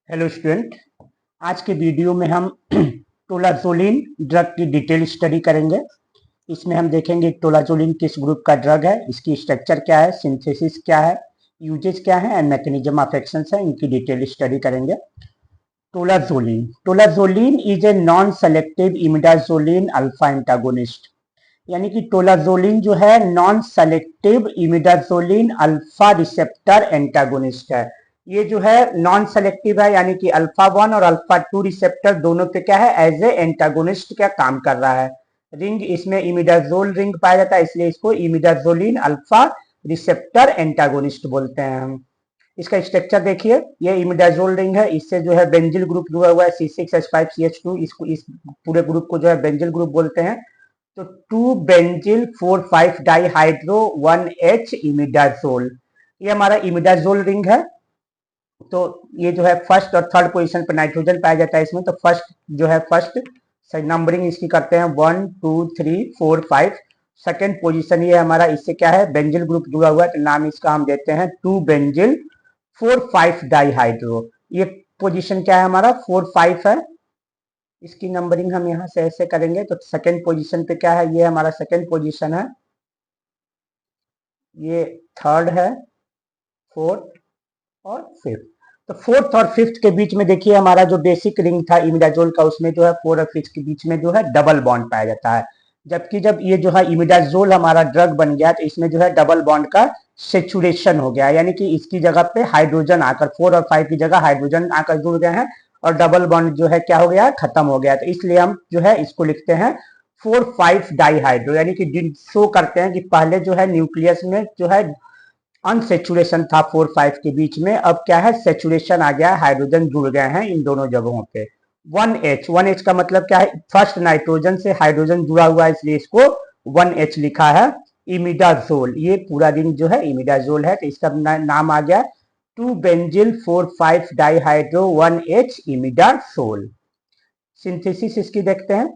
Hello student. आज के video में हम टोलाजोलिन ड्रग की डिटेल स्टडी करेंगे। इसमें हम देखेंगे टोलाजोलिन किस ग्रुप का ड्रग है, इसकी स्ट्रक्चर क्या है, सिंथेसिस क्या है, यूजेज क्या है एंड मैकेनिज्म ऑफ एक्शन है, इनकी डिटेल स्टडी करेंगे। Tolazoline is a non selective imidazoline alpha antagonist, यानी कि टोलाजोलिन जो है non selective imidazoline alpha receptor antagonist है। ये जो है नॉन सेलेक्टिव है, यानी कि अल्फा 1 और अल्फा 2 रिसेप्टर दोनों पे क्या है, एज ए एंटागोनिस्ट क्या काम कर रहा है। रिंग इसमें इमिडाजोल रिंग पाया जाता है, इसलिए इसको इमिडाजोलिन अल्फा रिसेप्टर एंटागोनिस्ट बोलते हैं हम। इसका स्ट्रक्चर देखिए, ये इमिडाजोल रिंग है, इससे जो है बेंजिल ग्रुप जुड़ा हुआ है C6H5CH2, इसको इस पूरे ग्रुप को जो है बेंजिल ग्रुप बोलते हैं। तो 2 बेंजिल 4,5 डाइहाइड्रो 1H इमिडाजोल, ये हमारा इमिडाजोल रिंग है। तो ये जो है फर्स्ट और थर्ड पोजीशन पर नाइट्रोजन पाया जाता है इसमें। तो फर्स्ट जो है फर्स्ट नंबरिंग इसकी करते हैं 1 2 3 4 5। सेकेंड पोजीशन ये हमारा, इससे क्या है बेंजिल ग्रुप जुड़ा हुआ है, तो नाम इसका हम देते हैं 2 बेंजिल 4,5 डाइहाइड्रो। ये पोजीशन क्या है हमारा 4,5 है, इसकी नंबरिंग हम यहाँ से ऐसे करेंगे। तो सेकेंड पोजीशन पे क्या है, ये हमारा सेकेंड पोजीशन है, ये थर्ड है, फोर्थ और फिफ्थ। तो फोर्थ और फिफ्थ के बीच में देखिए हमारा जो बेसिक रिंग था इमिडाजोल का, उसमें जो है फोर्थ और फिफ्थ के बीच में जो है डबल बॉन्ड पाया जाता है। जबकि जब ये जो है इमिडाजोल हमारा ड्रग बन गया, तो इसमें जो है डबल बॉन्ड का सेचुरेशन हो गया, यानी कि इसकी जगह पे हाइड्रोजन आकर 4 और 5 की जगह हाइड्रोजन आकर जुड़ गए हैं और डबल बॉन्ड जो है क्या हो गया, खत्म हो गया। तो इसलिए हम जो है इसको लिखते हैं 4,5 डाइहाइड्रो, यानी कि शो करते हैं कि पहले जो है न्यूक्लियस में जो है अनसेचुरेशन था 4,5 के बीच में, अब क्या है सेचुरेशन आ गया है, हाइड्रोजन जुड़ गए हैं इन दोनों जगहों पे। 1H का मतलब क्या है, फर्स्ट नाइट्रोजन से हाइड्रोजन जुड़ा हुआ है, इसलिए इसको 1H लिखा है। इमिडाजोल, ये पूरा रिंग जो है इमिडाजोल है, तो इसका नाम आ गया 2 बेंजिल 4,5 डाइहाइड्रो 1H इमिडाजोल। सिंथेसिस इसकी देखते हैं,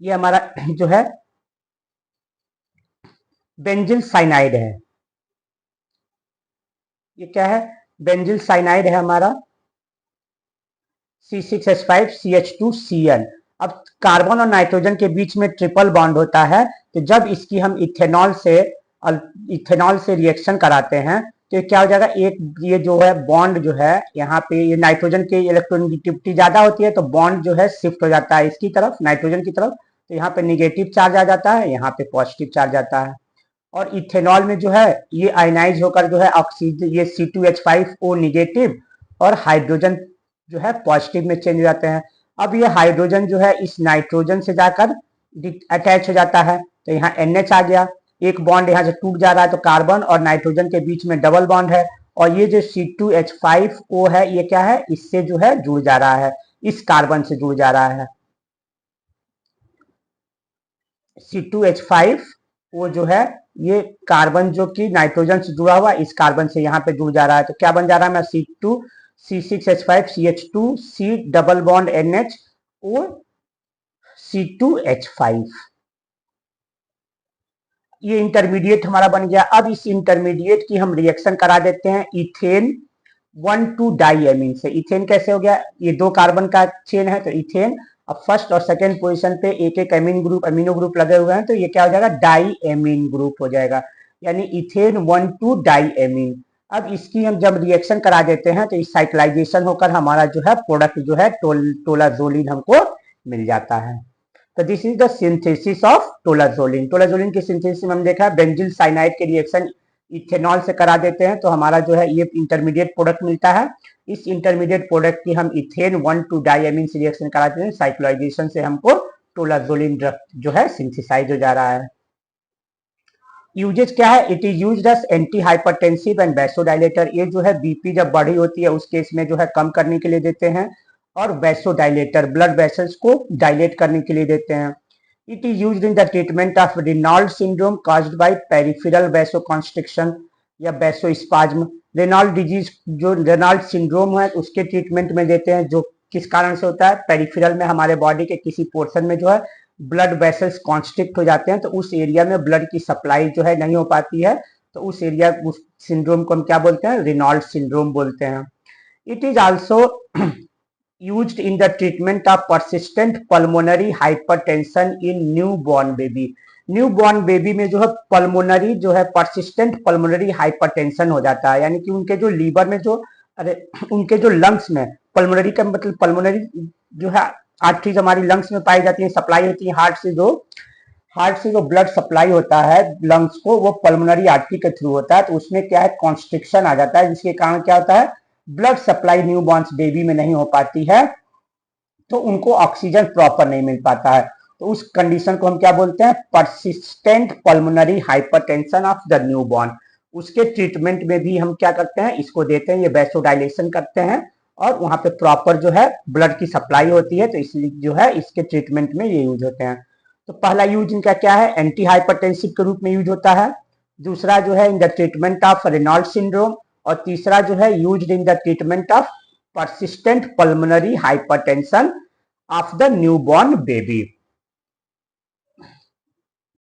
ये हमारा जो है बेंजिल साइनाइड है। ये क्या है, बेंजिल साइनाइड है हमारा C6H5CH2Cl। अब कार्बन और नाइट्रोजन के बीच में ट्रिपल बॉन्ड होता है, तो जब इसकी हम इथेनॉल से रिएक्शन कराते हैं तो क्या हो जाएगा, एक ये जो है बॉन्ड जो है यहाँ पे, ये नाइट्रोजन की इलेक्ट्रोनेगेटिविटी ज्यादा होती है, तो बॉन्ड जो है शिफ्ट हो जाता है इसकी तरफ, नाइट्रोजन की तरफ। तो यहाँ पे निगेटिव चार्ज आ जाता है, यहाँ पे पॉजिटिव चार्ज आता है। और इथेनॉल में जो है ये आयनाइज होकर जो है ऑक्सीजन, ये C2H5O निगेटिव और हाइड्रोजन जो है पॉजिटिव में चेंज हो जाते हैं। अब ये हाइड्रोजन जो है इस नाइट्रोजन से जाकर अटैच हो जाता है, तो यहाँ NH आ गया, एक बॉन्ड यहाँ से टूट जा रहा है, तो कार्बन और नाइट्रोजन के बीच में डबल बॉन्ड है। और ये जो C2H5O है, ये क्या है, इससे जो है जुड़ जा रहा है, इस कार्बन से जुड़ जा रहा है। C2H5O जो है ये कार्बन जो कि नाइट्रोजन से जुड़ा हुआ, इस कार्बन से यहाँ पे जुड़ जा रहा है, तो क्या बन जा रहा है, मैं C6H5CH2C double bond NH O C2H5, ये इंटरमीडिएट हमारा बन गया। अब इस इंटरमीडिएट की हम रिएक्शन करा देते हैं इथेन 1,2 डाइएमीन से। इथेन कैसे हो गया, ये 2 कार्बन का चेन है, तो इथेन। अब फर्स्ट और सेकेंड पोजीशन पे एक एक अमीनो ग्रुप लगे हुए हैं, तो ये क्या हो जाएगा, डाइएमीन ग्रुप हो जाएगा, यानी इथेन 1,2 डाइएमीन। अब इसकी हम जब रिएक्शन करा देते हैं तो इस साइक्लाइजेशन होकर हमारा जो है प्रोडक्ट जो है टोलाजोलिन हमको मिल जाता है। तो this is the synthesis of tolazoline. Tolazoline की सिंथेसिस में हम देखा बेंजिल साइनाइड के रिएक्शन इथेनॉल से करा देते हैं, तो हमारा जो है ये इंटरमीडिएट प्रोडक्ट मिलता है। इस इंटरमीडिएट प्रोडक्ट की हम इथेन 1,2 डाइएमीन से रिएक्शन कराते हैं, साइक्लोइजेशन से हमको टोलाजोलिन ड्रग जो है सिंथेसाइज हो जा रहा है। यूजेज क्या है, it is used as anti hypertensive and vasodilator. ये जो है बीपी जब बढ़ी होती है उस केस में जो है कम करने के लिए देते हैं, और वैसोडाइलेटर ब्लड वेसल्स को डायलेट करने के लिए देते हैं। It is used in the treatment of Raynaud syndrome caused by peripheral vasoconstriction या वैसोस्पाज्म। रेनॉल्ड डिजीज जो रेनॉल्ड सिंड्रोम है उसके ट्रीटमेंट में देते हैं, जो किस कारण से होता है, पेरिफेरल में हमारे बॉडी के किसी पोर्शन में जो है ब्लड वेसल्स कॉन्स्ट्रिक्ट हो जाते हैं, तो उस एरिया में ब्लड की सप्लाई जो है नहीं हो पाती है, तो उस एरिया उस सिंड्रोम को हम क्या बोलते हैं, रेनॉल्ड सिंड्रोम बोलते हैं। It is also used in the treatment of persistent pulmonary hypertension in newborn baby. Newborn baby में जो है पल्मोनरी जो है persistent pulmonary hypertension हो जाता है, यानी कि उनके जो लीवर में जो उनके जो लंग्स में, पल्मोनरी का मतलब पल्मोनरी जो है आर्टरीज हमारी लंग्स में पाई जाती है, सप्लाई होती है हार्ट से जो ब्लड सप्लाई होता है लंग्स को, वो पल्मोनरी आर्टरी के थ्रू होता है। तो उसमें क्या है, कॉन्स्ट्रिक्शन आ जाता है, जिसके कारण क्या होता है, ब्लड सप्लाई न्यूबॉर्न्स बेबी में नहीं हो पाती है, तो उनको ऑक्सीजन प्रॉपर नहीं मिल पाता है। तो उस कंडीशन को हम क्या बोलते हैं, persistent pulmonary hypertension of the newborn. उसके ट्रीटमेंट में भी हम क्या करते हैं, इसको देते हैं, ये वैसोडाइलेशन करते हैं और वहां पे प्रॉपर जो है ब्लड की सप्लाई होती है, तो इसलिए जो है इसके ट्रीटमेंट में ये यूज होते हैं। तो पहला यूज इनका क्या है, एंटी हाइपरटेंसिव के रूप में यूज होता है। दूसरा जो है in the treatment of Raynaud syndrome, और तीसरा जो है used in the treatment of persistent pulmonary hypertension of the newborn baby।